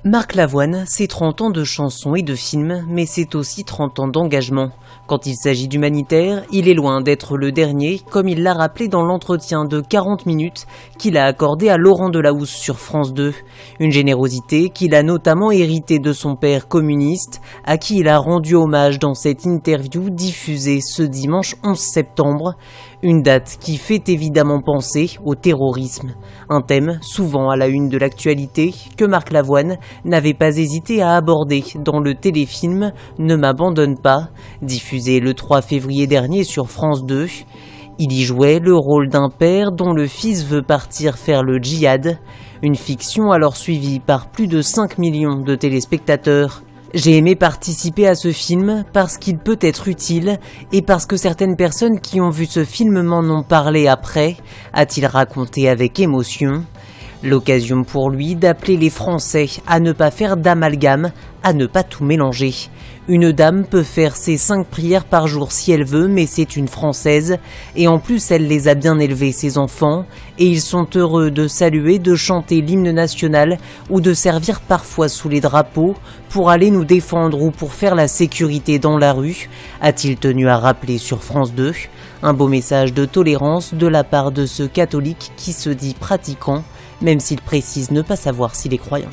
Marc Lavoine, c'est 30 ans de chansons et de films, mais c'est aussi 30 ans d'engagement. Quand il s'agit d'humanitaire, il est loin d'être le dernier, comme il l'a rappelé dans l'entretien de 40 minutes qu'il a accordé à Laurent Delahousse sur France 2. Une générosité qu'il a notamment héritée de son père communiste, à qui il a rendu hommage dans cette interview diffusée ce dimanche 11 septembre. Une date qui fait évidemment penser au terrorisme, un thème souvent à la une de l'actualité que Marc Lavoine n'avait pas hésité à aborder dans le téléfilm Ne m'abandonne pas, diffusé le 3 février dernier sur France 2. Il y jouait le rôle d'un père dont le fils veut partir faire le djihad, une fiction alors suivie par plus de 5 millions de téléspectateurs. J'ai aimé participer à ce film parce qu'il peut être utile et parce que certaines personnes qui ont vu ce film m'en ont parlé après, a-t-il raconté avec émotion. L'occasion pour lui d'appeler les Français à ne pas faire d'amalgame, à ne pas tout mélanger. Une dame peut faire ses 5 prières par jour si elle veut, mais c'est une Française, et en plus elle les a bien élevés, ses enfants, et ils sont heureux de saluer, de chanter l'hymne national, ou de servir parfois sous les drapeaux, pour aller nous défendre ou pour faire la sécurité dans la rue, a-t-il tenu à rappeler sur France 2. Un beau message de tolérance de la part de ce catholique qui se dit pratiquant, même s'il précise ne pas savoir s'il est croyant.